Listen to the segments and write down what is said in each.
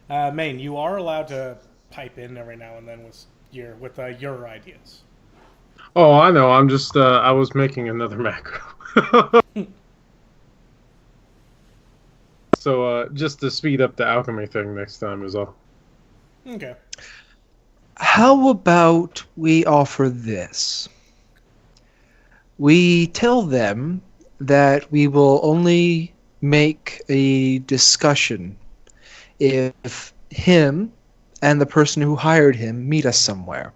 Maine, you are allowed to pipe in every now and then with your ideas. Oh, I know. I'm just I was making another macro. So just to speed up the alchemy thing next time is all. Okay. How about we offer this? We tell them that we will only make a discussion if him and the person who hired him meet us somewhere.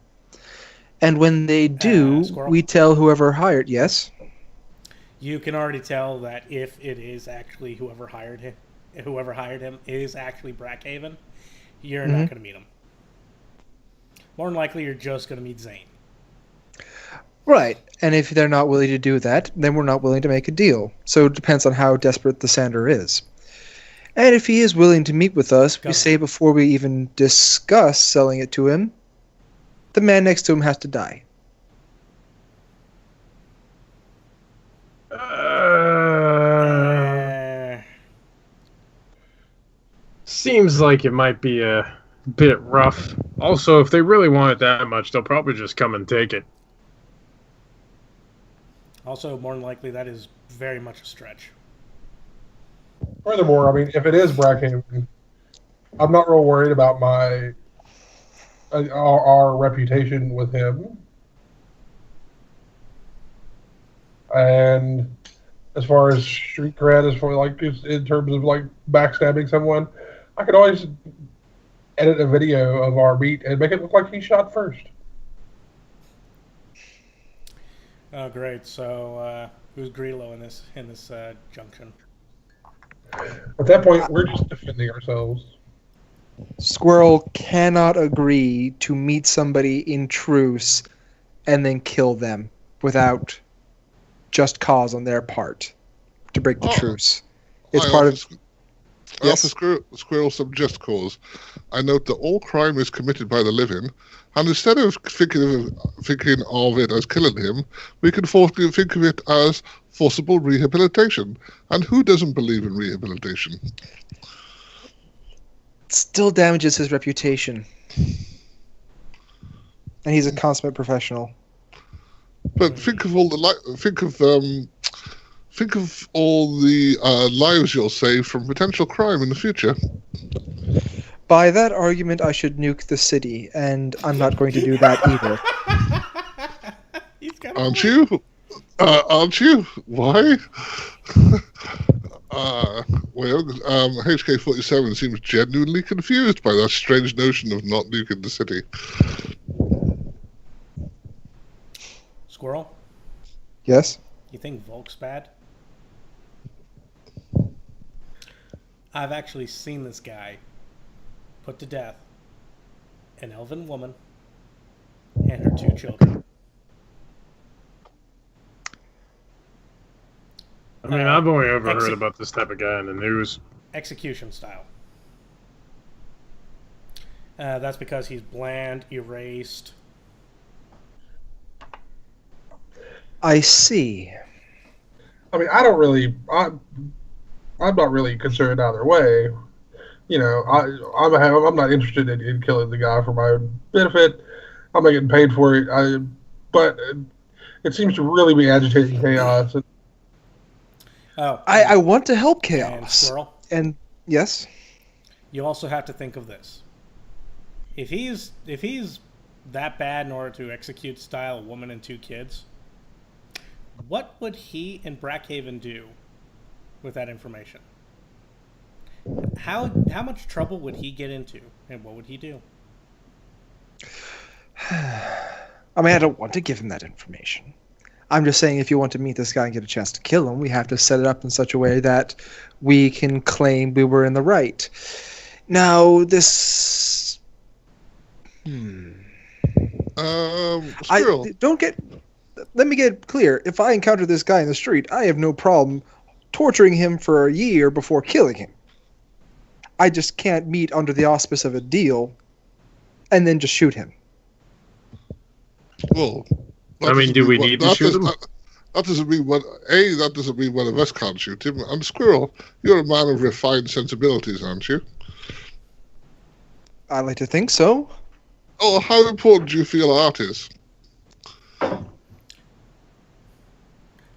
And when they do, Squirrel? we tell whoever hired. Yes? You can already tell that if it is actually whoever hired him is actually Brackhaven, you're not going to meet him. More than likely, you're just going to meet Zane. Right. And if they're not willing to do that, then we're not willing to make a deal. So it depends on how desperate the Sander is. And if he is willing to meet with us, we say before we even discuss selling it to him, the man next to him has to die. Seems like it might be a bit rough. Also, if they really want it that much, they'll probably just come and take it. Also, more than likely, that is very much a stretch. Furthermore, I mean, if it is Brackhaven, I'm not real worried about our reputation with him. And as far as street cred, in terms of like backstabbing someone, I could always edit a video of our meet and make it look like he shot first. Oh, great. So, who's Grillo in this junction? At that point, we're just defending ourselves. Squirrel cannot agree to meet somebody in truce and then kill them without just cause on their part to break the truce. It's part of... I offer Squirrel some just cause. I note that all crime is committed by the living, and instead of thinking of it as killing him, we can think of it as forcible rehabilitation. And who doesn't believe in rehabilitation? It still damages his reputation. And he's a consummate professional. But think of all the lives you'll save from potential crime in the future. By that argument, I should nuke the city, and I'm not going to do that either. Aren't you? Aren't you? Why? HK-47 seems genuinely confused by that strange notion of not nuking the city. Squirrel? Yes? You think Volk's bad? I've actually seen this guy put to death an elven woman and her 2 children. I mean, I've only ever heard about this type of guy in the news. Execution style. That's because he's bland, erased. I see. I mean, I'm not really concerned either way. You know, I'm not interested in killing the guy for my own benefit. I'm not getting paid for it. But it seems to really be agitating chaos. I want to help chaos. And Squirrel? And yes? You also have to think of this. If he's that bad in order to execute style a woman and 2 kids, what would he and Brackhaven do with that information? How much trouble would he get into, and what would he do? I mean, I don't want to give him that information. I'm just saying if you want to meet this guy and get a chance to kill him, we have to set it up in such a way that we can claim we were in the right. Now, this... Squirrel. Let me get clear. If I encounter this guy in the street, I have no problem torturing him for a year before killing him. I just can't meet under the auspice of a deal and then just shoot him. Well, I mean, do we need to shoot him? That doesn't mean that doesn't mean one of us can't shoot him. And Squirrel, you're a man of refined sensibilities, aren't you? I like to think so. Oh, how important do you feel art is?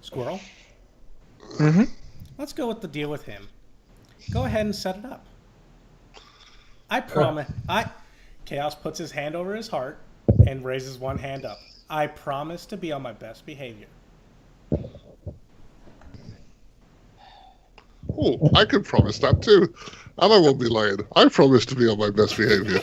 Squirrel, Mm-hmm. let's go with the deal with him. Go ahead and set it up. I promise. Chaos puts his hand over his heart and raises one hand up. I promise to be on my best behavior. Oh, I can promise that too. And I won't be lying. I promise to be on my best behavior.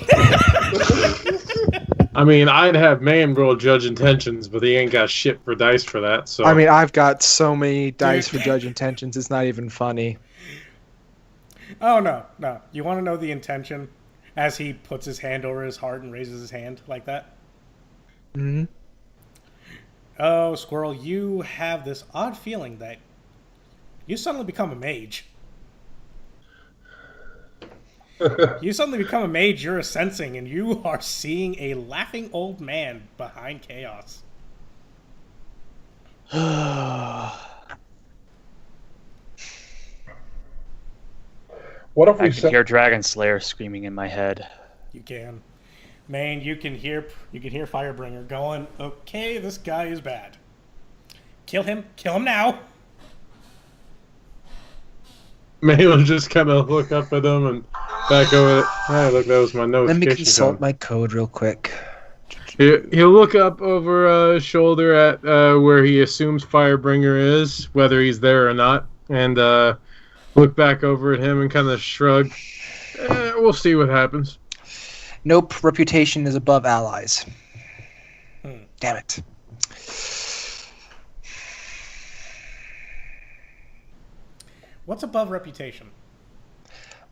I mean, I'd have man roll judge intentions, but he ain't got shit for dice for that. So I mean, I've got so many dice for judge intentions. It's not even funny. Oh, no. You want to know the intention as he puts his hand over his heart and raises his hand like that? Mm-hmm. Oh, Squirrel, you have this odd feeling that you suddenly become a mage. You suddenly become a mage, you're a sensing, and you are seeing a laughing old man behind Chaos. What if we I can hear Dragon Slayer screaming in my head. You can. Man, you can hear Firebringer going, okay, this guy is bad. Kill him now. May will just kind of look up at him and back over. Hey, look, that was my Let me notification. consult my code real quick. He'll look up over his shoulder at where he assumes Firebringer is, whether he's there or not, and look back over at him and kind of shrug. We'll see what happens. Nope, reputation is above allies. Damn it. What's above reputation?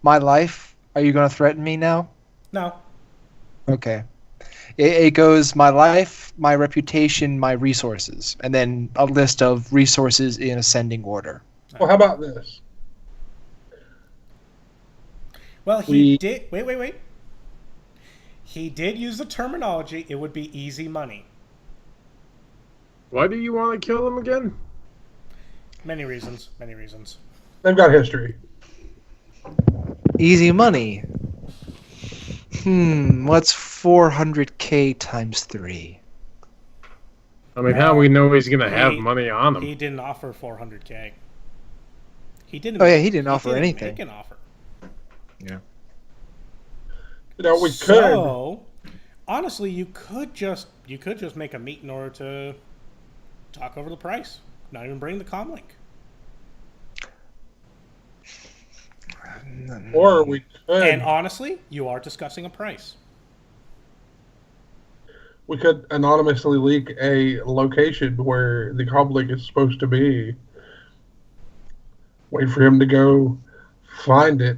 My life? Are you going to threaten me now? No. Okay. It goes my life, my reputation, my resources, and then a list of resources in ascending order. Well, how about this? Well, he did... Wait. He did use the terminology, it would be easy money. Why do you want to kill him again? Many reasons. They've got history. Easy money. What's 400k times 3? I mean, how we know he's going to have money on him? He didn't offer 400k. He didn't. Oh yeah, he didn't offer anything. Make an offer. Yeah. You know, we could. So, honestly, you could just make a meet in order to talk over the price. Not even bring the comlink. Or we could. And honestly, you are discussing a price. We could anonymously leak a location where the comlink is supposed to be. Wait for him to go find it.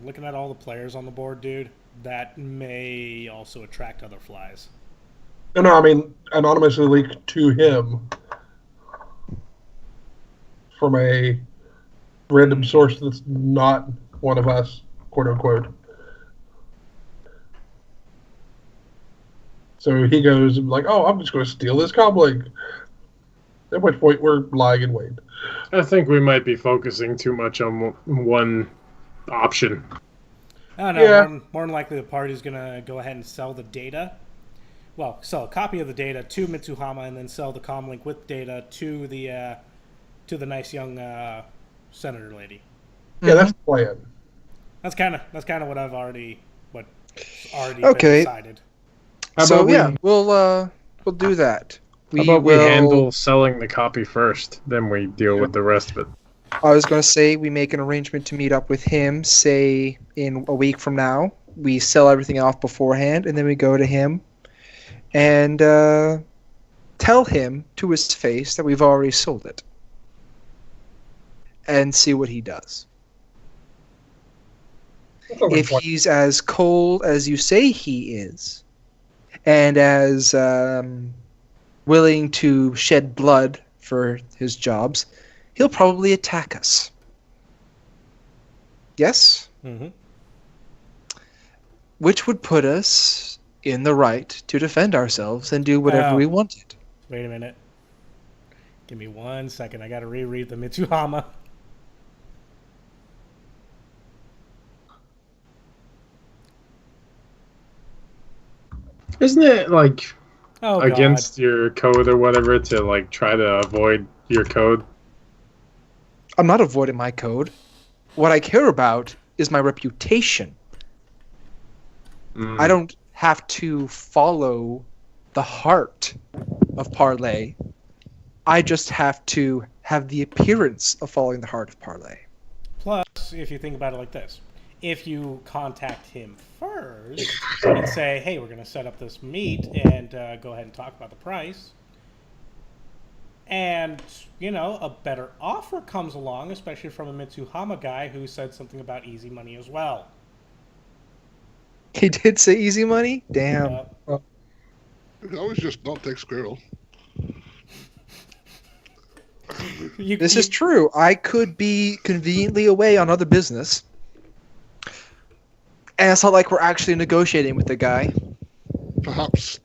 Looking at all the players on the board, dude, that may also attract other flies. No, I mean anonymously leak to him from a random source that's not one of us, quote unquote. So he goes like, "Oh, I'm just going to steal this comlink." At which point we're lying in wait. I think we might be focusing too much on one option. I don't know. Yeah. More than likely, the party's going to go ahead and sell the data. Well, sell a copy of the data to Mitsuhama and then sell the comlink with data to the nice young senator lady. Yeah, that's the plan. That's kind of what I've already been Okay. decided. So yeah, we'll do that. How about we handle selling the copy first, then we deal with the rest of it. I was going to say we make an arrangement to meet up with him, say in a week from now. We sell everything off beforehand, and then we go to him and tell him to his face that we've already sold it. And see what he does. If he's as cold as you say he is, and as willing to shed blood for his jobs, he'll probably attack us. Yes? Mm-hmm. Which would put us in the right to defend ourselves and do whatever we wanted. Wait a minute. Give me 1 second. I got to reread the Mitsuhama. Isn't it like Oh, against your code or whatever to like try to avoid your code? I'm not avoiding my code. What I care about is my reputation. I don't have to follow the heart of Parlay. I just have to have the appearance of following the heart of Parlay. Plus, if you think about it like this, if you contact him first and say, hey, we're going to set up this meet and go ahead and talk about the price, and, you know, a better offer comes along, especially from a Mitsuhama guy who said something about easy money as well. He did say easy money? Damn. You can always just not take Squirrel. This is true. I could be conveniently away on other business. And it's not like we're actually negotiating with the guy. Perhaps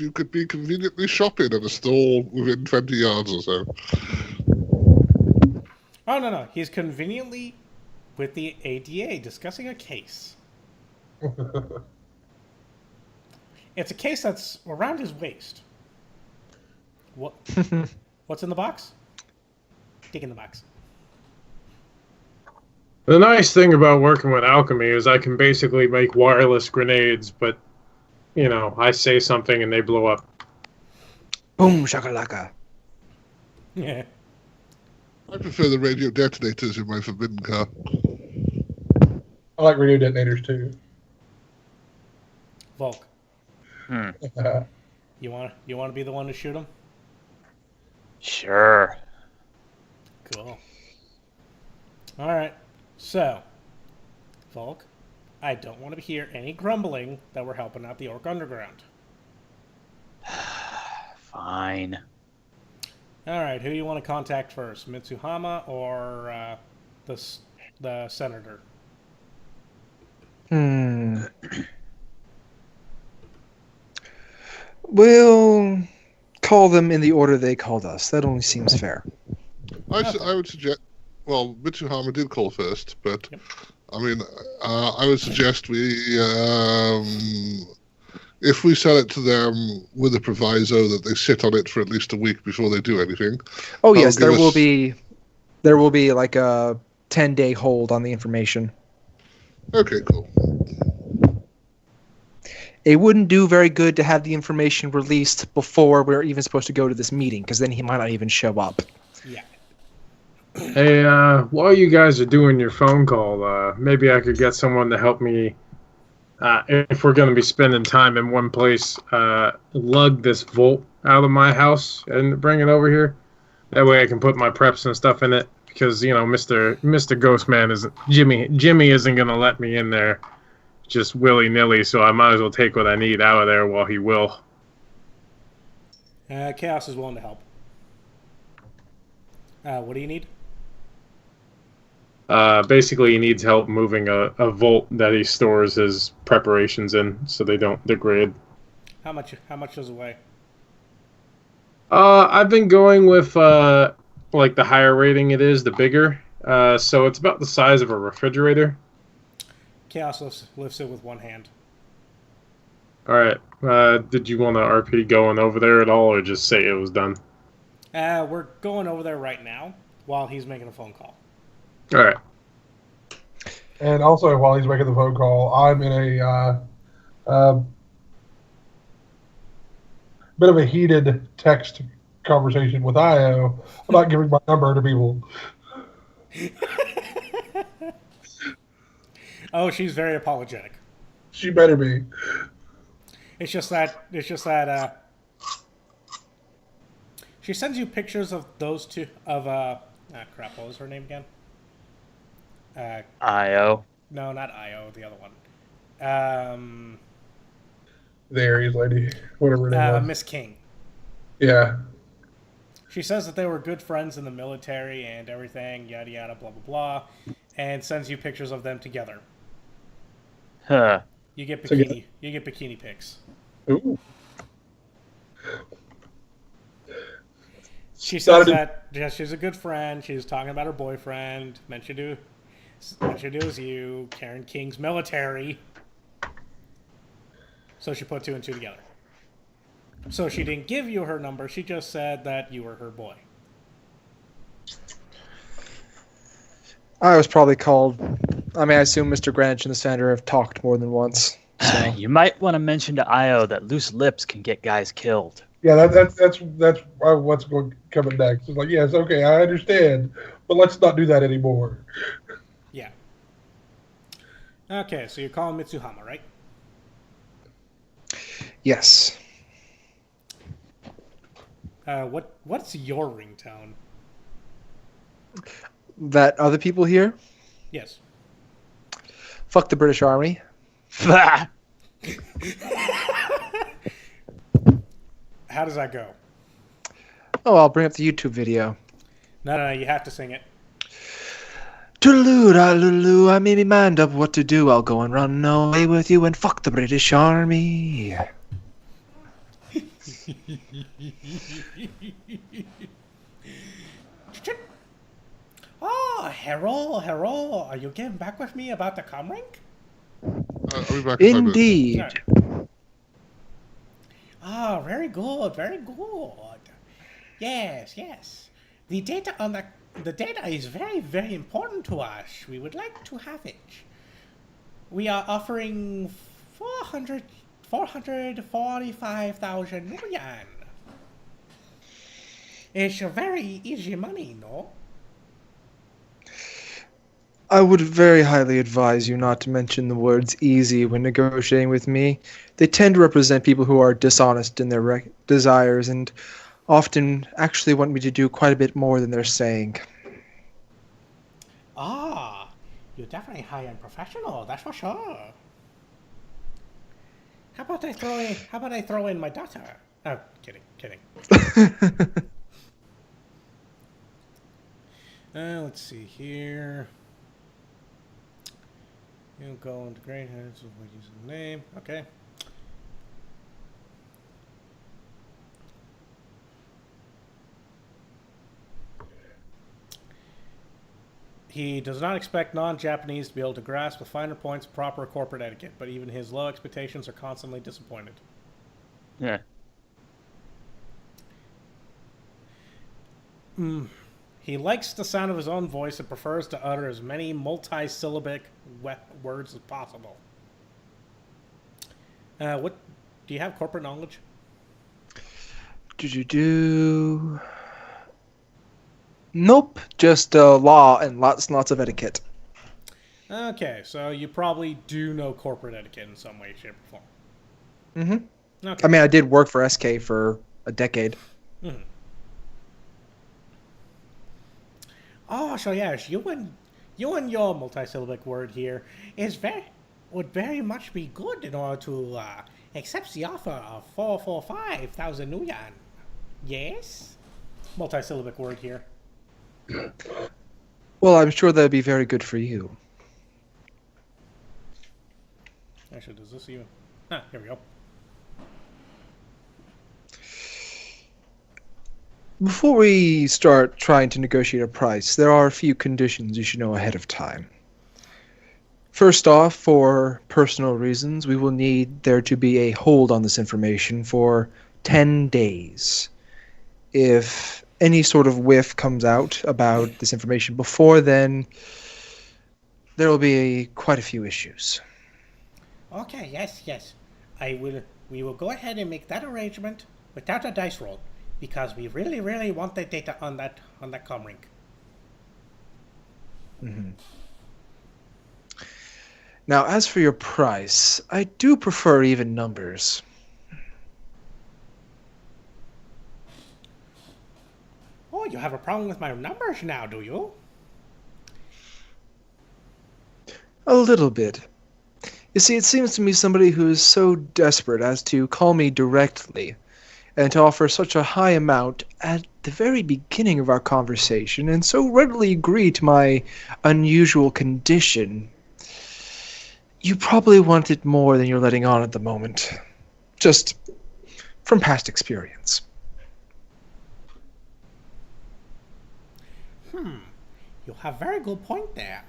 you could be conveniently shopping at a store within 20 yards or so. Oh, no. He's conveniently with the ADA discussing a case. It's a case that's around his waist. What? What's in the box? Dig in the box. The nice thing about working with alchemy is I can basically make wireless grenades, but, you know, I say something and they blow up. Boom, shakalaka. Yeah. I prefer the radio detonators in my forbidden car. I like radio detonators too. Volk, you want to be the one to shoot him? Sure. Cool. All right. So, Volk, I don't want to hear any grumbling that we're helping out the Orc Underground. Fine. All right. Who do you want to contact first, Mitsuhama or the senator? We'll call them in the order they called us. That only seems fair. I would suggest. Well, Mitsuhama did call first, but I mean, I would suggest if we sell it to them with a proviso that they sit on it for at least a week before they do anything. Oh yes, there will be like a 10-day hold on the information. Okay, cool. It wouldn't do very good to have the information released before we're even supposed to go to this meeting, because then he might not even show up. Yeah. Hey, while you guys are doing your phone call, maybe I could get someone to help me, if we're going to be spending time in one place, lug this Volt out of my house and bring it over here. That way I can put my preps and stuff in it, because, you know, Mr. Ghostman isn't, Jimmy isn't going to let me in there just willy-nilly, so I might as well take what I need out of there while he will. Chaos is willing to help. What do you need? Basically, he needs help moving a vault that he stores his preparations in, so they don't degrade. How much does it weigh? I've been going with like the higher rating it is, the bigger. So it's about the size of a refrigerator. Chaos lifts it with one hand. All right. Did you want to RP going over there at all, or just say it was done? We're going over there right now while he's making a phone call. All right. And also, while he's making the phone call, I'm in a bit of a heated text conversation with IO about giving my number to people. Oh, she's very apologetic. She better be. It's just that she sends you pictures of those two of crap, what was her name again? IO. No, not IO, the other one. The Aries lady, whatever her name was. Miss King. Yeah. She says that they were good friends in the military and everything, yada yada, blah blah blah, and sends you pictures of them together. Huh. You get bikini pics. Ooh. She says that she's a good friend. She's talking about her boyfriend. Mentioned it was you, Karen King's military. So she put 2 and 2 together. So she didn't give you her number. She just said that you were her boy. I was probably called. I mean, I assume Mr. Greenwich and the Senator have talked more than once. So. You might want to mention to Io that loose lips can get guys killed. Yeah, that's what's coming next. It's like, yes, okay, I understand, but let's not do that anymore. Yeah. Okay, so you're calling Mitsuhama, right? Yes. What's your ringtone? That other people here? Yes. Fuck the British Army. How does that go? Oh, I'll bring up the YouTube video. No, you have to sing it. Toodaloo, I made me mind up what to do. I'll go and run away with you and fuck the British Army. Oh, Hero, are you getting back with me about the comrink? I'll be back in 5 minutes. Indeed. Right. Ah, very good, very good. Yes. The data is very, very important to us. We would like to have it. We are offering 445,000 yuan. It's a very easy money, no? I would very highly advise you not to mention the words easy when negotiating with me. They tend to represent people who are dishonest in their desires and often actually want me to do quite a bit more than they're saying. Ah, you're definitely high-end professional, that's for sure. How about I throw in my daughter? Oh, kidding. Let's see here. You'll go into great heads with using the name. Okay. He does not expect non-Japanese to be able to grasp the finer points of proper corporate etiquette, but even his low expectations are constantly disappointed. Yeah. He likes the sound of his own voice and prefers to utter as many multi-syllabic words as possible. What do you have corporate knowledge? Nope, just law and lots and lots of etiquette. Okay, so you probably do know corporate etiquette in some way, shape, or form. Mm-hmm. Okay. I mean, I did work for SK for a decade. Mm-hmm. Oh, so yes, you and your multisyllabic word here would very much be good in order to accept the offer of 445,000 yuan. Yes? Multisyllabic word here. Well, I'm sure that'd be very good for you. Actually, does this even... here we go. Before we start trying to negotiate a price, there are a few conditions you should know ahead of time. First off, for personal reasons, we will need there to be a hold on this information for 10 days. If any sort of whiff comes out about this information before then, there will be quite a few issues. Okay, yes. We will go ahead and make that arrangement without a dice roll, because we really, really want the data on that comrink. Mm-hmm. Now, as for your price, I do prefer even numbers. Oh, you have a problem with my numbers now, do you? A little bit. You see, it seems to me somebody who is so desperate as to call me directly and to offer such a high amount at the very beginning of our conversation and so readily agree to my unusual condition. You probably want it more than you're letting on at the moment. Just from past experience. You have very good point there.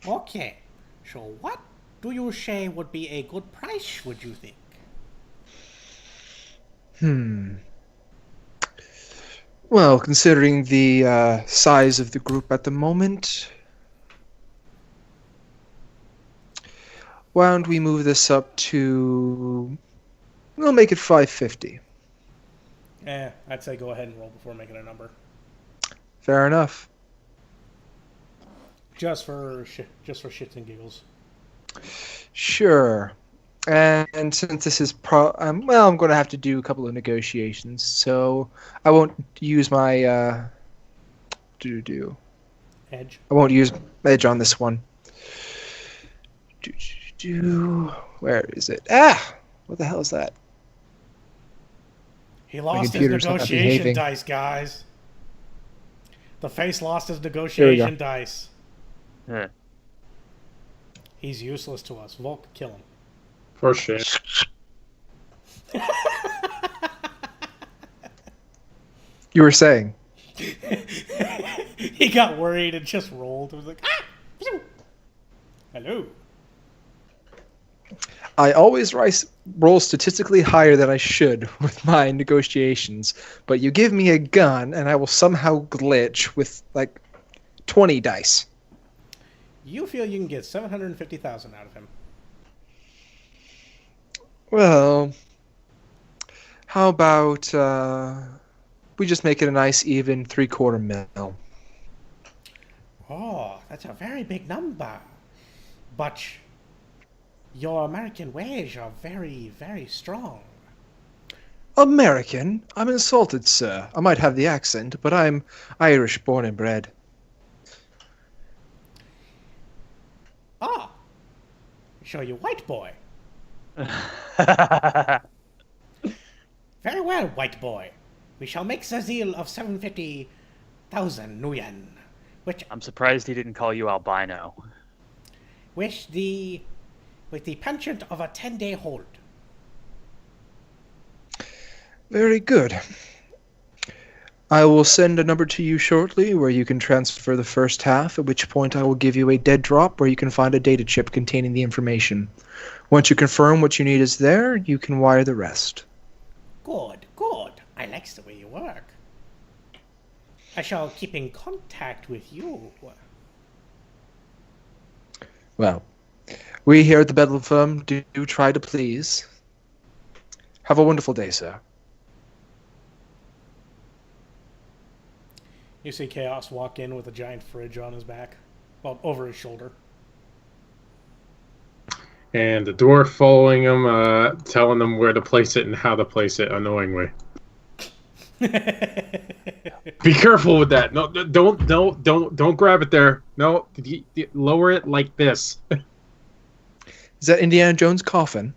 Okay, so what do you say would be a good price, would you think? Well, considering the size of the group at the moment, why don't we move this up to... We'll make it 550. I'd say go ahead and roll before making a number. Fair enough. Just for shits and giggles. Sure. And since this is I'm going to have to do a couple of negotiations, so I won't use my Edge. I won't use edge on this one. Where is it? What the hell is that? He lost his computer's not negotiation behaving. dice, guys. The face lost his negotiation dice. Yeah. He's useless to us. Volk, kill him. For shit. You were saying? He got worried and just rolled. It was like, ah! Hello. I always roll statistically higher than I should with my negotiations, but you give me a gun and I will somehow glitch with like 20 dice. You feel you can get 750,000 out of him. Well, how about we just make it a nice even 3/4 mil? Oh, that's a very big number. But your American ways are very, very strong. American? I'm insulted, sir. I might have the accent, but I'm Irish born and bred. Ah, show you white boy. Very well, white boy. We shall make the deal of 750,000 nuyen, which I'm surprised he didn't call you albino. with the penchant of a 10-day hold. Very good. I will send a number to you shortly where you can transfer the first half, at which point I will give you a dead drop where you can find a data chip containing the information. Once you confirm what you need is there, you can wire the rest. Good, good. I like the way you work. I shall keep in contact with you. Well, we here at the Bedlam Firm do try to please. Have a wonderful day, sir. You see Chaos walk in with a giant fridge on his back, well, over his shoulder. And the dwarf following him, telling them where to place it and how to place it annoyingly. Be careful with that. No, don't grab it there. No, lower it like this. Is that Indiana Jones' coffin?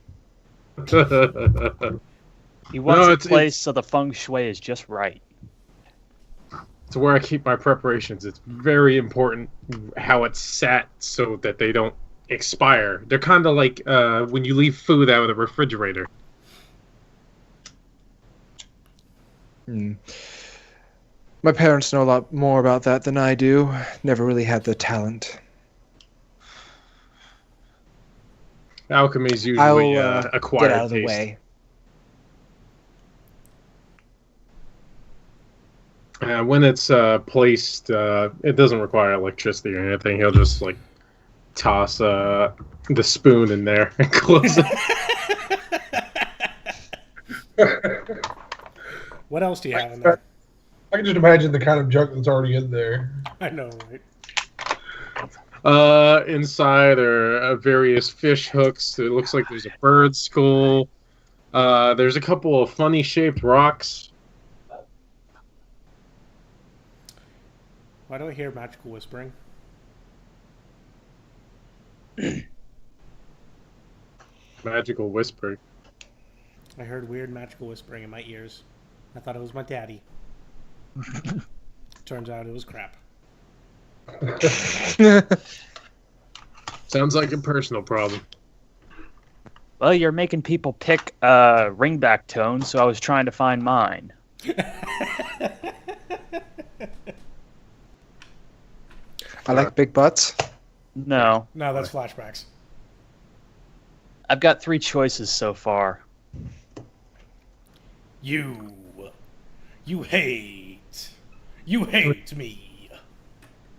He wants a place so the feng shui is just right. It's where I keep my preparations. It's very important how it's sat so that they don't expire. They're kind of like when you leave food out of the refrigerator. My parents know a lot more about that than I do. Never really had the talent. Alchemy is usually acquired get out of the taste. way. When it's placed, it doesn't require electricity or anything. He'll just like toss the spoon in there and close it. What else do you have in there? I can just imagine the kind of junk that's already in there. I know, right? Inside are various fish hooks. It looks like there's a bird skull. There's a couple of funny shaped rocks. Why do I hear magical whispering? Magical whisper. I heard weird magical whispering in my ears. I thought it was my daddy. Turns out it was crap. Sounds like a personal problem. Well, you're making people pick ringback tone, so I was trying to find mine. I like big butts. No. No, that's flashbacks. I've got 3 choices so far. You hate me.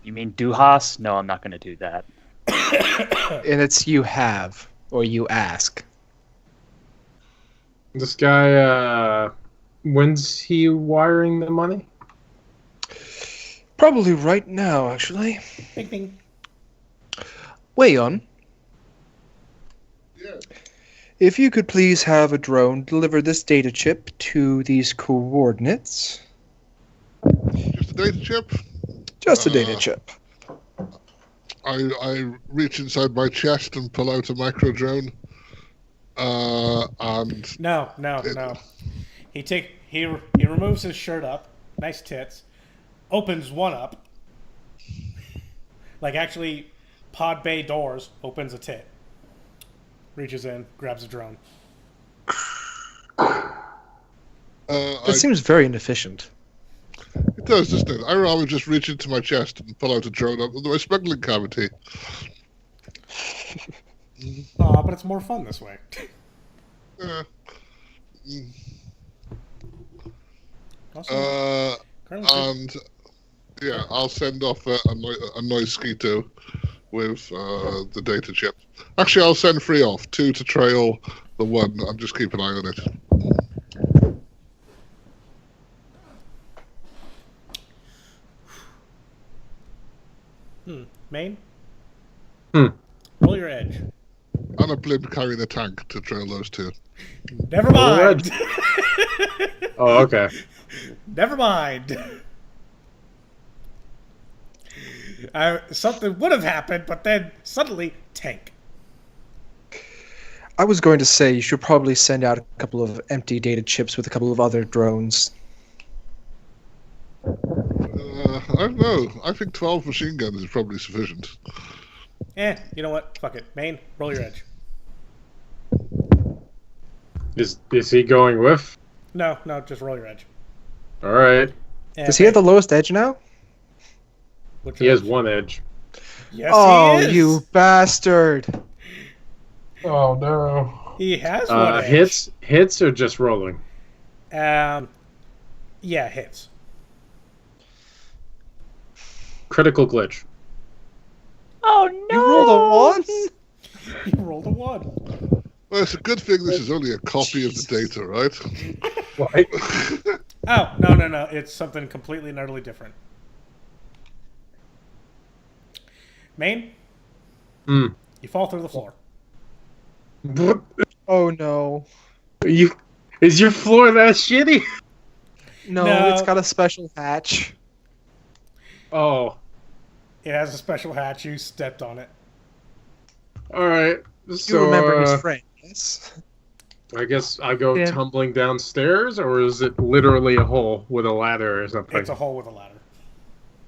You mean Duhas? No, I'm not going to do that. And it's you have, or you ask. This guy, when's he wiring the money? Probably right now, actually. Bing, bing. Wayon, Yeah. if you could please have a drone deliver this data chip to these coordinates. Just a data chip. Just a data chip. I reach inside my chest and pull out a micro drone. And No. He removes his shirt up, nice tits, opens one up, like actually pod bay doors, opens a tit, reaches in, grabs a drone. That seems very inefficient. It does, doesn't it? I rather just reach into my chest and pull out a drone out of my smuggling cavity. Aw, but it's more fun this way. Yeah. Also, And yeah, I'll send off a noise skeeto with the data chip. Actually, I'll send 3 off, 2 to trail the 1 and just keep an eye on it. Main? Hmm. Roll your edge. And a blimp carrying a tank to trail those 2. Never mind. Oh, okay. Never mind. Something would have happened, but then suddenly, tank. I was going to say you should probably send out a couple of empty data chips with a couple of other drones. I don't know. I think 12 machine guns is probably sufficient. You know what? Fuck it. Main, roll your edge. Is he going with? No, just roll your edge. All right. Does he have the lowest edge now? What's He your has edge? 1 edge. Yes, Oh, he is. you bastard! Oh no. He has one edge. Hits or just rolling? Yeah, hits. Critical glitch. Oh no! You rolled a 1? You rolled a 1. Well, it's a good thing this is only a copy of the data, right? What? Oh, no. It's something completely and utterly different. Main, you fall through the floor. Oh no. Is your floor that shitty? No, No. it's got a special hatch. Oh, It has a special hatch. You stepped on it. all right. You So remember his friend, yes? I guess I go Yeah. tumbling downstairs, or is it literally a hole with a ladder or something? It's a hole with a ladder.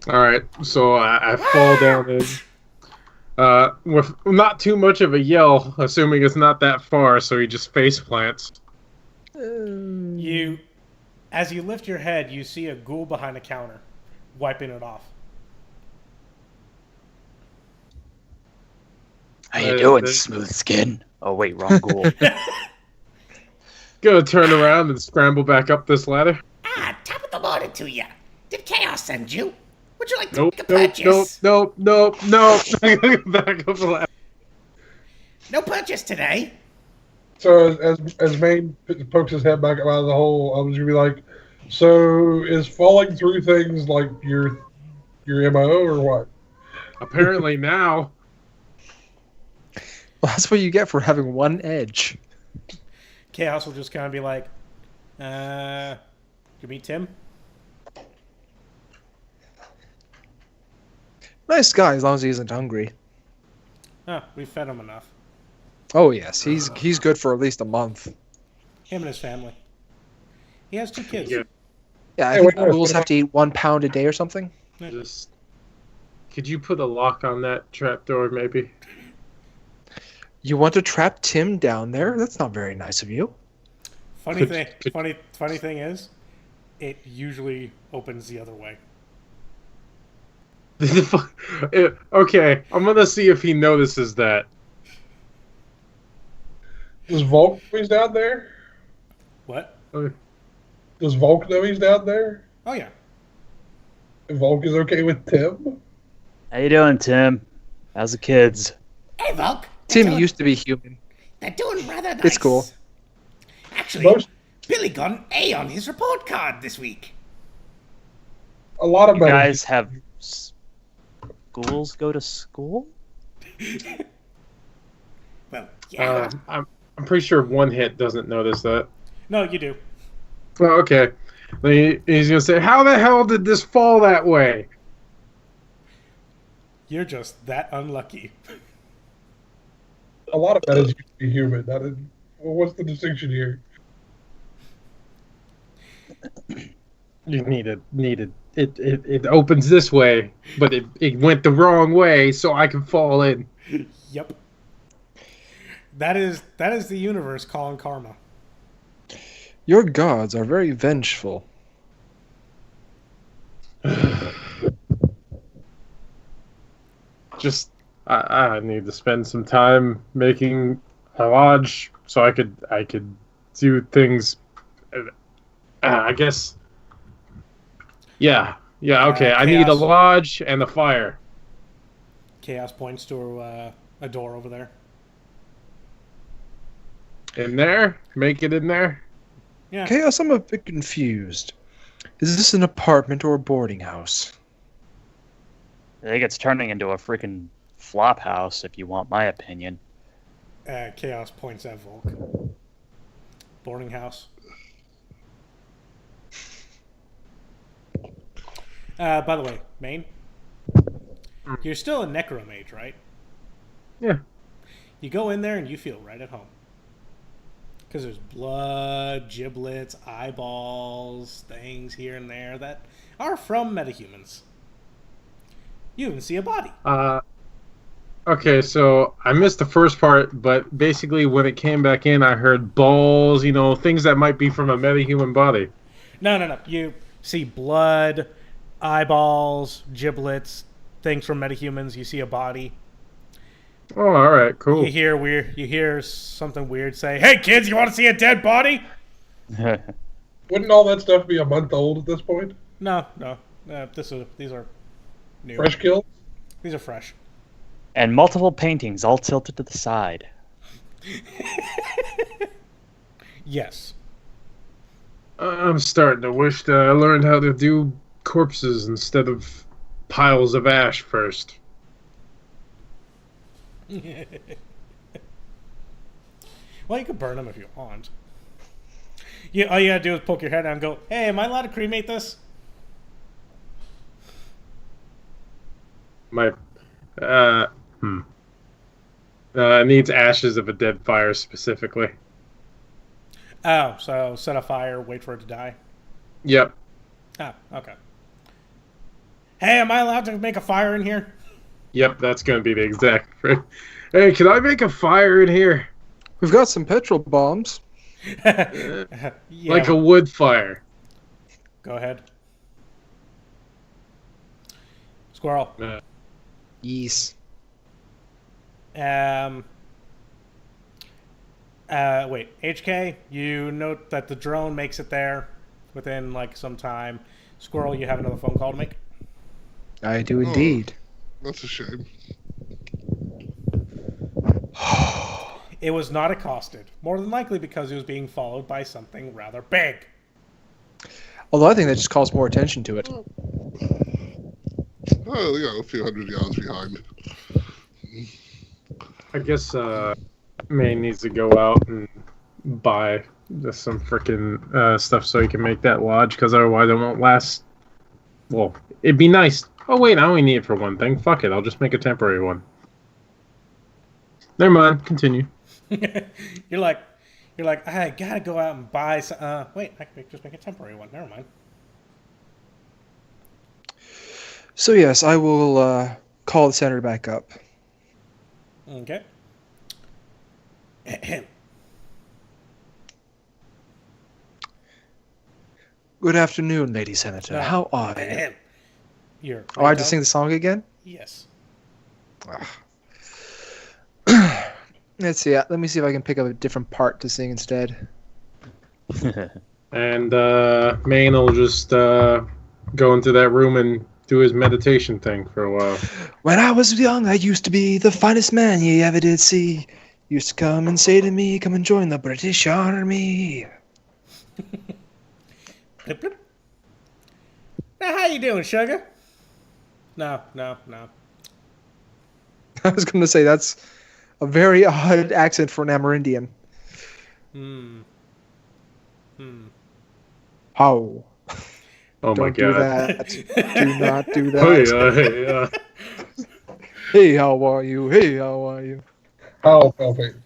All right, so I fall down in, with not too much of a yell, assuming it's not that far, so he just face plants. As you lift your head, you see a ghoul behind a counter, wiping it off. How you doing, smooth skin? Oh wait, wrong ghoul. Gonna turn around and scramble back up this ladder. Top of the morning to you. Did Chaos send you? Would you like to Nope, make a purchase? nope. Back up the ladder. No purchase today. So as Maine pokes his head back out of the hole, I was gonna be like, so is falling through things like your MO or what? Apparently now. Well, that's what you get for having 1 edge. Chaos will just kind of be like, you meet Tim? Nice guy, as long as he isn't hungry. Oh, we fed him enough. Oh yes, he's good for at least a month. Him and his family. He has 2 kids. Yeah. Yeah, I Hey, think wait, ghouls have to eat 1 pound a day or something. Just, could you put a lock on that trapdoor, maybe? You want to trap Tim down there? That's not very nice of you. Funny thing is, it usually opens the other way. Okay, I'm gonna see if he notices that. Does Volk know he's down there? What? Does Volk know he's down there? Oh yeah. And Volk is okay with Tim? How you doing, Tim? How's the kids? Hey, Volk. Tim used to be human. They're doing rather nice. It's cool. Actually, Billy got an A on his report card this week. A lot of You guys have schools go to school? Well, yeah. I'm pretty sure one hit doesn't notice that. No, you do. Oh, okay. He's gonna say, "How the hell did this fall that way?" You're just that unlucky. A lot of that is used to be human. That is, well, what's the distinction here? You needed. It opens this way, but it went the wrong way, so I can fall in. Yep. That is the universe calling karma. Your gods are very vengeful. Just, I need to spend some time making a lodge so I could do things. I guess. Yeah. Okay. I need a Chaos. lodge and a fire. Chaos points to a door over there. In there? Make it in there? Yeah. Chaos, I'm a bit confused. Is this an apartment or a boarding house? I think it's turning into a freaking flop house, if you want my opinion. Chaos points at Volk. Boarding house. By the way, Maine, you're still a necromage, right? Yeah. You go in there and you feel right at home. Because there's blood, giblets, eyeballs, things here and there that are from metahumans. You even see a body. Okay, so I missed the first part, but basically when it came back in, I heard balls, things that might be from a metahuman body. No. You see blood, eyeballs, giblets, things from metahumans. You see a body. Oh, all right, cool. You hear something weird say, "Hey kids, you want to see a dead body?" Wouldn't all that stuff be a month old at this point? No. These are new. Fresh kills? These are fresh. And multiple paintings all tilted to the side. Yes. I'm starting to wish that I learned how to do corpses instead of piles of ash first. Well, you could burn them if you want. All you gotta do is poke your head out and go, "Hey, am I allowed to cremate this?" Needs ashes of a dead fire specifically. Oh, so set a fire, wait for it to die. Yep. Oh, okay. Hey, am I allowed to make a fire in here? Yep, that's going to be the exact. Hey, can I make a fire in here? We've got some petrol bombs. Yeah, Like a wood fire. Go ahead. Squirrel. Yes. Wait, HK, you note that the drone makes it there within some time. Squirrel, you have another phone call to make? I do indeed. That's a shame. It was not accosted. More than likely because it was being followed by something rather big. Although I think that just calls more attention to it. Oh, a few hundred yards behind. I guess May needs to go out and buy just some freaking stuff so he can make that lodge, because otherwise it won't last. Well, it'd be nice. Oh wait, I only need it for one thing. Fuck it, I'll just make a temporary one. Never mind. Continue. You're like, I gotta go out and buy some. Wait, I can just make a temporary one. Never mind. So yes, I will call the center back up. Okay. Good afternoon, Lady Senator. How are you? I have to sing the song again? Yes. Let's see. Let me see if I can pick up a different part to sing instead. And Maine will just go into that room and do his meditation thing for a while. When I was young, I used to be the finest man ye ever did see. Used to come and say to me, come and join the British Army. Blip, blip. Now, how you doing, sugar? No. I was going to say that's a very odd accent for an Amerindian. How? Oh my Don't do god. that. Do not do that. Oh, yeah. Hey, how are you? Hey, how are you? Oh, perfect.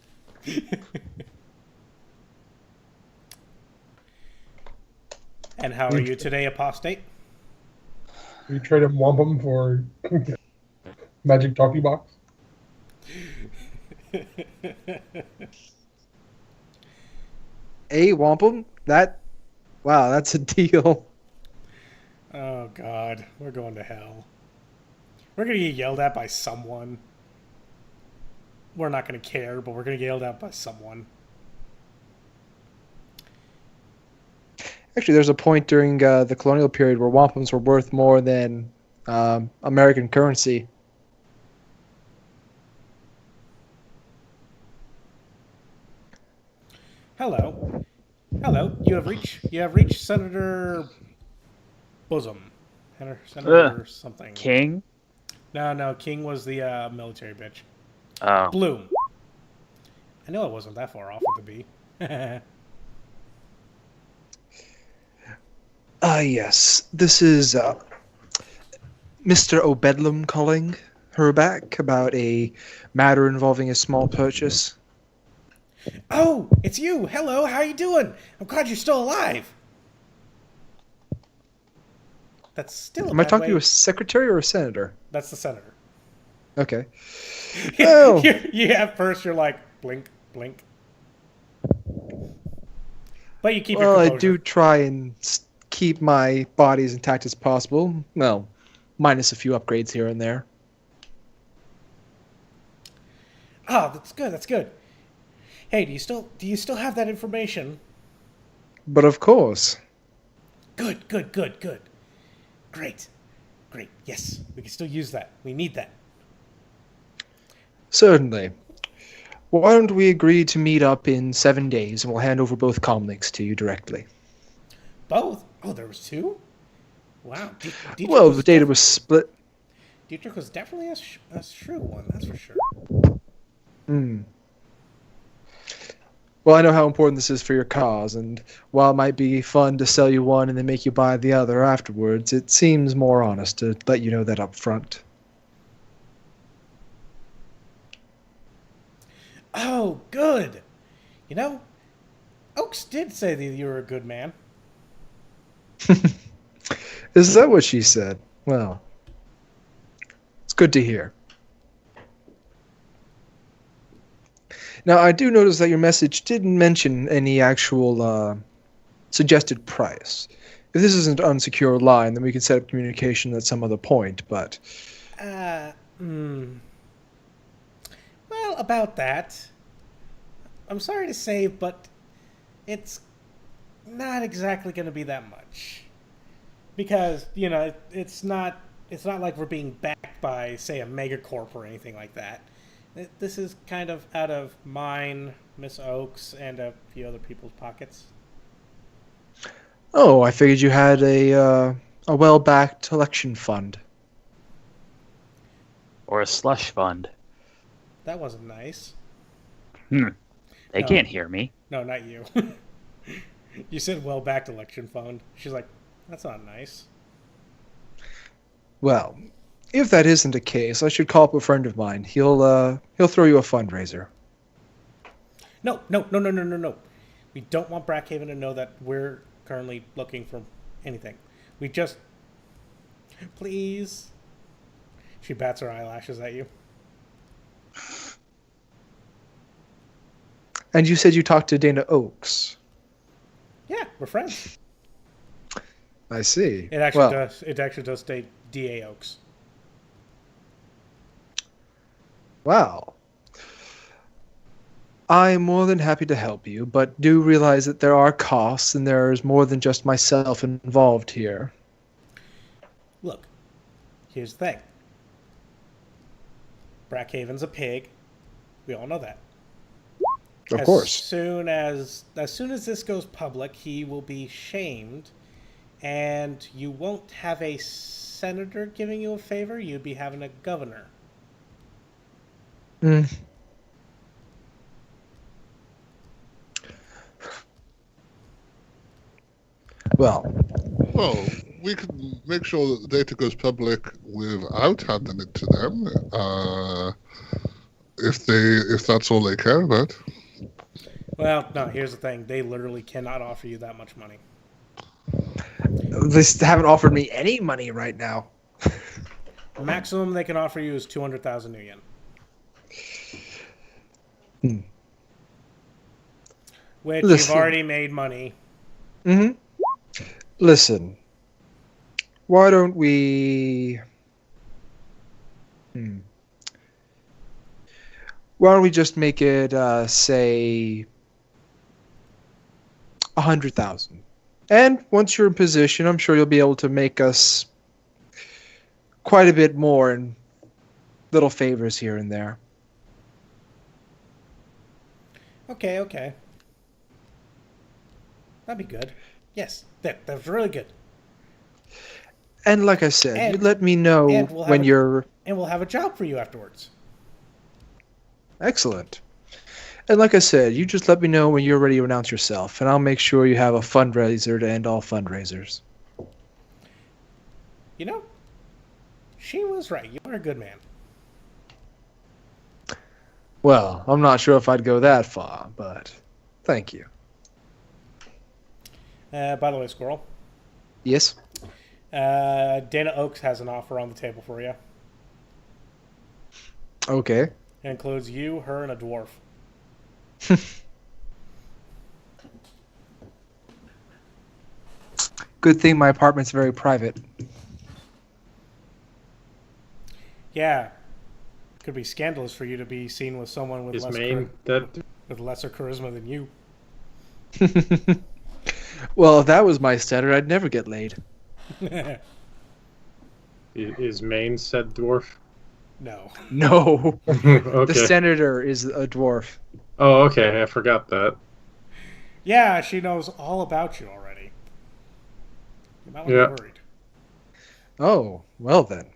And how are you today, apostate? We traded wampum for magic talkie box. Hey, wampum? Wow, that's a deal. Oh, God. We're going to hell. We're going to get yelled at by someone. We're not going to care, but we're going to get yelled at by someone. Actually, there's a point during the colonial period where wampums were worth more than American currency. Hello. You have reached Senator Bosom. Senator something. King? No. King was the military bitch. Oh. Bloom. I know it wasn't that far off with the B. Yes. This is Mr. O'Bedlam calling her back about a matter involving a small purchase. Oh, it's you. Hello, how you doing? I'm glad you're still alive. That's still. Am I talking to a secretary or a senator? That's the senator. Okay. Well, At first you're like blink, blink, but you keep your well, composure. I do try and keep my body as intact as possible. Well, minus a few upgrades here and there. Oh, that's good. That's good. Hey, do you still have that information? But of course. Good. Great. Yes, we can still use that. We need that. Certainly. Why don't we agree to meet up in 7 days, and we'll hand over both comlinks to you directly. Both? Oh, there was two? Wow. Well, the data was split. Dietrich was definitely a shrewd one, that's for sure. Well, I know how important this is for your cause, and while it might be fun to sell you one and then make you buy the other afterwards, it seems more honest to let you know that up front. Oh, good. You know, Oaks did say that you were a good man. Is that what she said? Well, it's good to hear. Now, I do notice that your message didn't mention any actual suggested price. If this isn't an unsecured line, then we can set up communication at some other point, but... Well, about that, I'm sorry to say, but it's not exactly going to be that much. Because, you know, it's not like we're being backed by, say, a megacorp or anything like that. This is kind of out of mine, Miss Oaks, and a few other people's pockets. Oh, I figured you had a well-backed election fund. Or a slush fund. That wasn't nice. They No. can't hear me. No, not you. You said well-backed election fund. She's like, that's not nice. Well, if that isn't the case, I should call up a friend of mine. He'll throw you a fundraiser. No. We don't want Brackhaven to know that we're currently looking for anything. We just... Please. She bats her eyelashes at you. And you said you talked to Dana Oaks. Yeah, we're friends. I see. It actually does state D.A. Oaks. Wow. I'm more than happy to help you, but do realize that there are costs and there's more than just myself involved here. Look, here's the thing. Brackhaven's a pig. We all know that. Of course. As soon as this goes public, he will be shamed, and you won't have a senator giving you a favor. You'd be having a governor. Well, we can make sure that the data goes public without handing it to them, if that's all they care about. Well, no, here's the thing. They literally cannot offer you that much money. they haven't offered me any money right now. The maximum they can offer you is 200,000 new yen. Which you've already made money. Mm-hmm. Listen, why don't we... Why don't we just make it, say, 100,000? And once you're in position, I'm sure you'll be able to make us quite a bit more in little favors here and there. Okay. That'd be good. Yes, that's really good. And like I said, you let me know when you're... And we'll have a job for you afterwards. Excellent. And like I said, you just let me know when you're ready to announce yourself, and I'll make sure you have a fundraiser to end all fundraisers. You know, she was right. You are a good man. Well, I'm not sure if I'd go that far, but thank you. By the way, Squirrel. Yes? Dana Oaks has an offer on the table for you. Okay. It includes you, her, and a dwarf. Good thing my apartment's very private. Yeah. Could be scandalous for you to be seen with someone with with lesser charisma than you. Well, if that was my standard, I'd never get laid. Is Maine said dwarf? No. No. Okay. The senator is a dwarf. Oh, okay. I forgot that. Yeah, she knows all about you already. You might want to be worried. Oh, well then.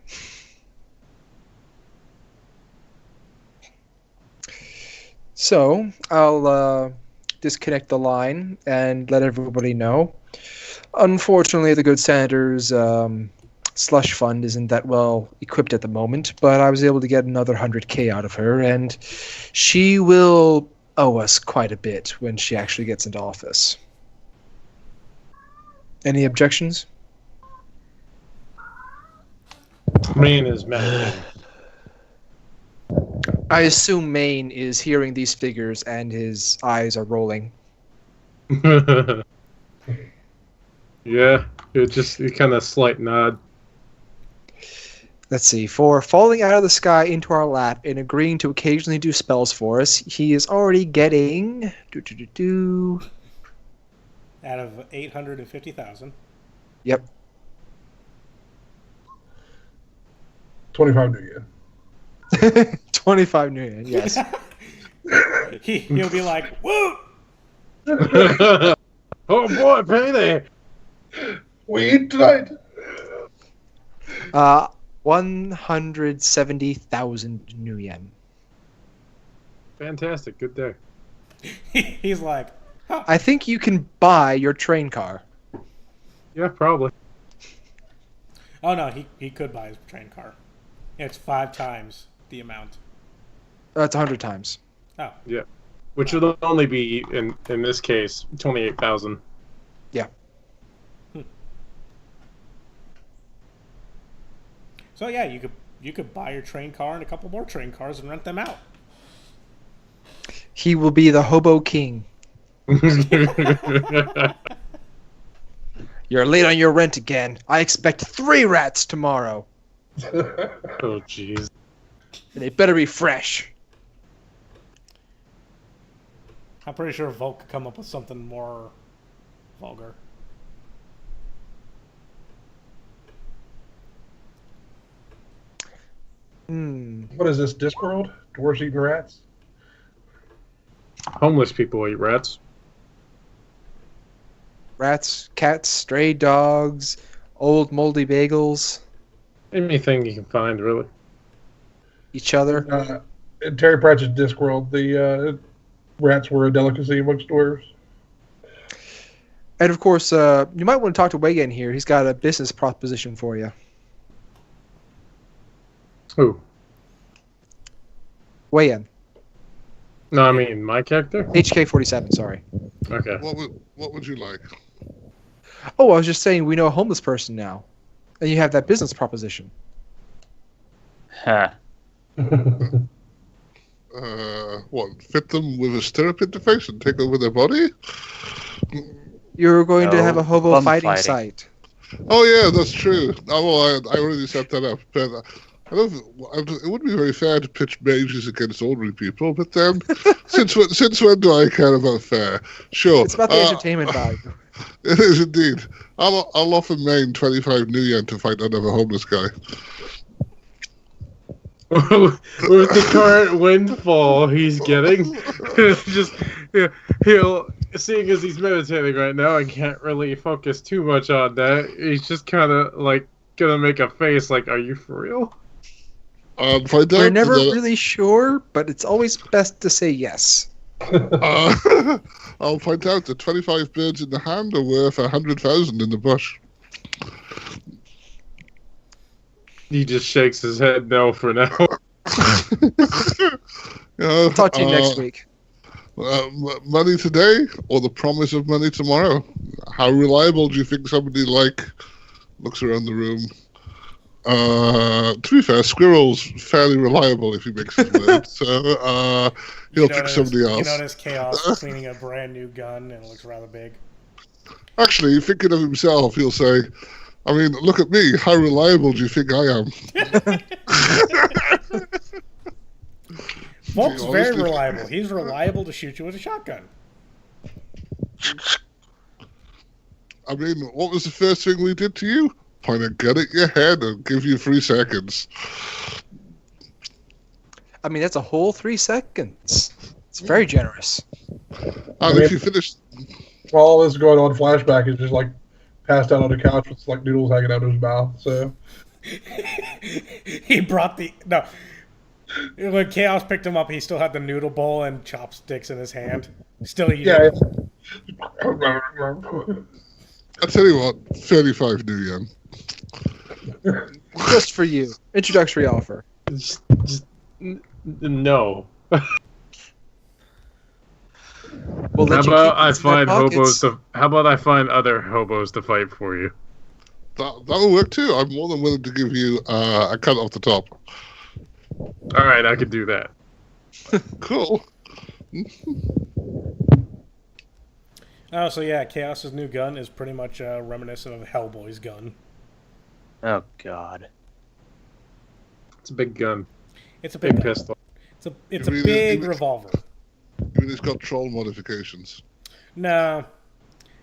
So, I'll disconnect the line and let everybody know. Unfortunately, the good senator's slush fund isn't that well equipped at the moment, but I was able to get another 100K out of her, and she will owe us quite a bit when she actually gets into office. Any objections? Maine is meditating. I assume Maine is hearing these figures and his eyes are rolling. Yeah, it kind of slight nod. Let's see. For falling out of the sky into our lap and agreeing to occasionally do spells for us, he is already getting... Out of 850,000. Yep. 25 new yen. 25 new yen, yes. He'll be like, woo! Oh boy, payday! We eat tonight. 170,000 new yen. Fantastic, good day. He's like, huh. I think you can buy your train car. Yeah, probably. Oh no, he could buy his train car. It's 5 times the amount. That's 100 times. Oh. Yeah. Which would only be, in this case, 28,000. Yeah. So yeah, you could buy your train car and a couple more train cars and rent them out. He will be the hobo king. You're late on your rent again. I expect 3 rats tomorrow. Oh, jeez. And they better be fresh. I'm pretty sure Volk could come up with something more vulgar. What is this, Discworld? Dwarves eating rats? Homeless people eat rats. Rats, cats, stray dogs, old moldy bagels, Anything you can find, really. each other. In Terry Pratchett's Discworld, the rats were a delicacy amongst dwarves. And of course, you might want to talk to Wayon here. He's got a business proposition for you. Who? Wayon. No, I mean my character. HK-47, sorry. Okay. What would you like? Oh, I was just saying we know a homeless person now. And you have that business proposition. Huh. What? Fit them with a stirrup interface and take over their body? You're going to No, have a hobo bum fighting fighting. site. Oh yeah, that's true. Oh, well, I already set that up. But it wouldn't be very fair to pitch mages against ordinary people. But then, since when do I care about fair? Sure. It's about the entertainment value. It is indeed. I'll offer Maine 25 new yen to fight another homeless guy. With the current windfall he's getting, just he'll seeing as he's meditating right now and can't really focus too much on that. He's just kind of like gonna make a face like, "Are you for real?" Find out. We're never that- really sure, but it's always best to say yes. I'll point out that 25 birds in the hand are worth 100,000 in the bush. He just shakes his head no for now. I'll talk to you next week. Money today or the promise of money tomorrow? How reliable do you think somebody like looks around the room? To be fair, Squirrel's fairly reliable if he makes his word, so he'll pick somebody else. You notice Chaos cleaning a brand new gun and it looks rather big. Actually, thinking of himself, he'll say, I mean, look at me. How reliable do you think I am? Volk's Gee, very honestly. reliable. He's reliable to shoot you with a shotgun. I mean, what was the first thing we did to you? Point a gun at your head and give you 3 seconds. I mean, that's a whole 3 seconds. It's very generous. And if you finish... While all this is going on, Flashback is just like passed out on the couch with like noodles hanging out of his mouth. So He brought the... No. When Chaos picked him up, he still had the noodle bowl and chopsticks in his hand. Still eating. yeah. I tell you what, 35 new yen. Just for you. Introductory offer. No. We'll How let you about keep I these in our find pockets. hobos? How about I find other hobos to fight for you? That'll work too. I'm more than willing to give you a cut off the top. All right, I could do that. Cool. Oh, so yeah, Chaos's new gun is pretty much reminiscent of Hellboy's gun. Oh God. It's a big gun, It's a big gun. pistol. It's a You mean big it- revolver. I mean, it's got troll modifications. No,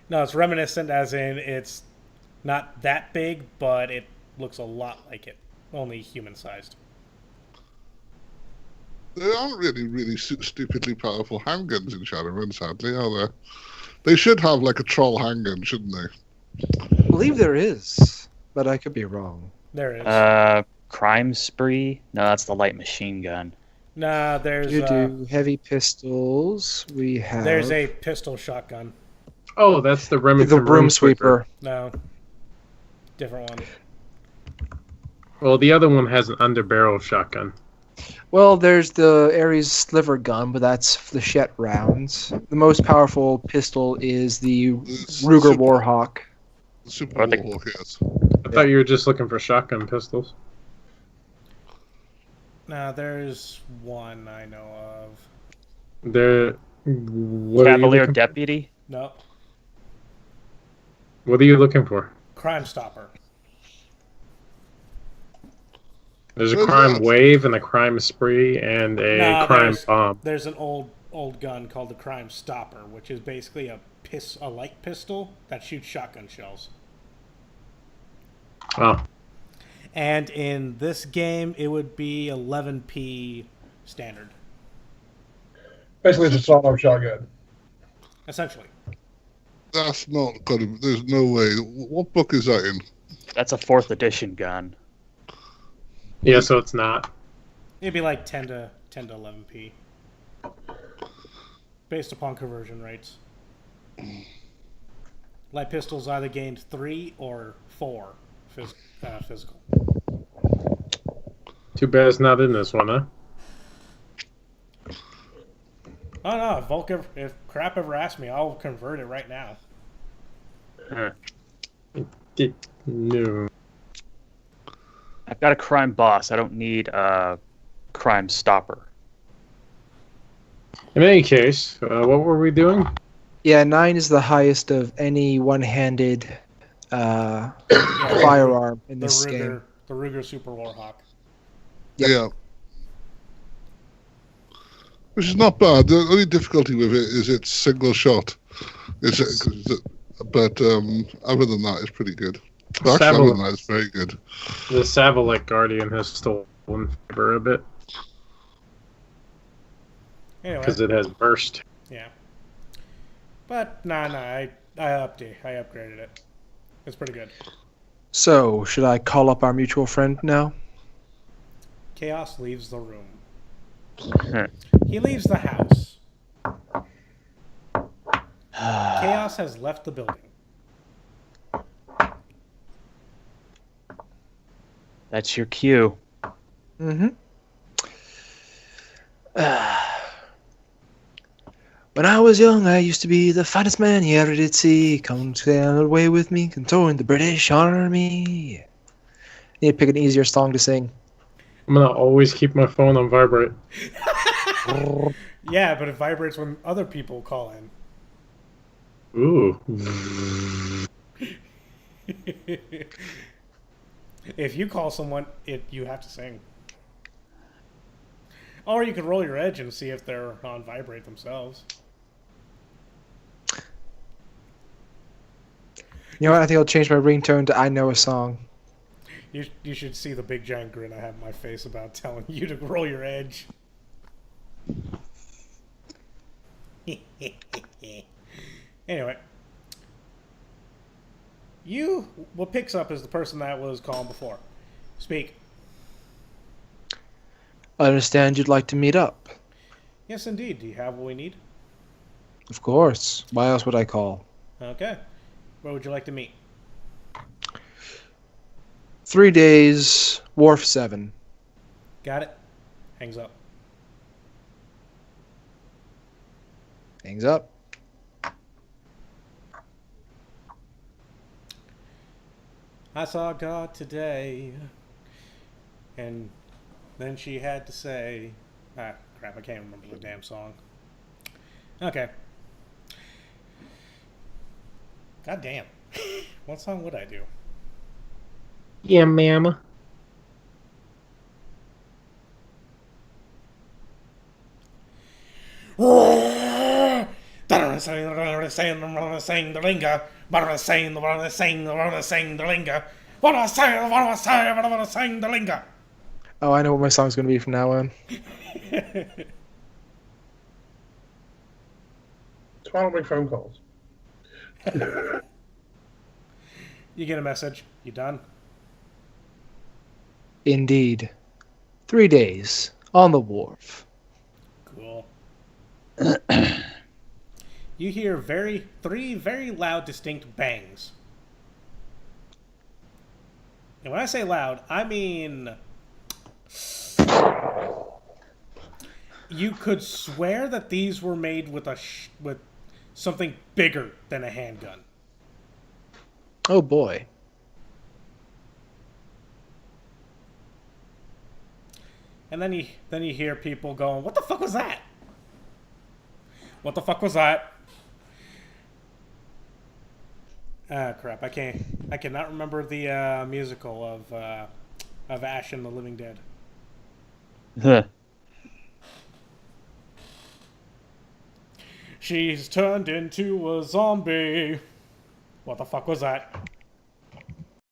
it's reminiscent as in it's not that big, but it looks a lot like it, only human-sized. There aren't really stupidly powerful handguns in Shadowrun, sadly, are there? They should have like a troll handgun, shouldn't they? I believe there is, but I could be wrong. There is. Crime spree? No, that's the light machine gun. Nah, there's You do heavy pistols. We have there's a pistol shotgun. Oh, that's the Remington the broom sweeper. No, different one. Well, the other one has an underbarrel shotgun. Well, there's the Ares sliver gun, but that's flechette rounds. The most powerful pistol is the Ruger Warhawk. The Super Or the- Warhawk, yes. I thought you were just looking for shotgun pistols. Nah, there's one I know of. What are you Cavalier looking, Deputy? No, what are you looking for? Crime Stopper. There's a Where's crime that? wave and a crime spree and a Nah, crime there's- bomb. There's an old old gun called the Crime Stopper, which is basically a light pistol that shoots shotgun shells. Oh. And in this game, it would be 11p standard. Basically, it's a sawed-off shotgun. Essentially. That's not gonna. There's no way. What book is that in? That's a 4th edition gun. Yeah, so it's not. It'd be like 10 to 11p. Based upon conversion rates. Light pistols either gained 3 or 4 physical. Too bad it's not in this one, huh? Oh no, if Volk if Crap ever asks me, I'll convert it right now. No. I've got a crime boss. I don't need a crime stopper. In any case, what were we doing? Yeah, 9 is the highest of any one-handed firearm in this game. The Ruger Super Warhawk. Yep. Yeah. Which is not bad. The only difficulty with it is it's single shot. But other than that, it's pretty good. Well, actually, other than that, it's very good. The Savalik Guardian has stolen fiber a bit. Anyway. Because it has burst. Yeah. But, I upgraded it. It's pretty good. So, should I call up our mutual friend now? Chaos leaves the room. He leaves the house. Chaos has left the building. That's your cue. Mm-hmm. When I was young, I used to be the finest man you ever did see. Come sail away with me, controlling the British Army. Need to pick an easier song to sing. I'm gonna always keep my phone on vibrate. Yeah, but it vibrates when other people call in. Ooh. If you call someone, you have to sing. Or you could roll your edge and see if they're on vibrate themselves. You know what? I think I'll change my ringtone to I Know a Song. You should see the big giant grin I have on my face about telling you to roll your edge. Anyway. What picks up is the person that was calling before. Speak. I understand you'd like to meet up. Yes, indeed. Do you have what we need? Of course. Why else would I call? Okay. Where would you like to meet? 3 days, Wharf 7. Got it. Hangs up. Hangs up. I saw God today. And then she had to say... Ah, crap, I can't remember the damn song. Okay. God damn. What song would I do? Yeah, ma'am. Oh, I know what my song's going to be from now on. That's why I don't make phone calls. You get a message. You done? Indeed. 3 days, on the wharf. Cool. You hear three very loud, distinct bangs. And when I say loud, I mean... You could swear that these were made with with something bigger than a handgun. Oh boy. And then you hear people going, "What the fuck was that? What the fuck was that?" Ah, crap! I cannot remember the musical of Ash and the Living Dead. She's turned into a zombie. What the fuck was that?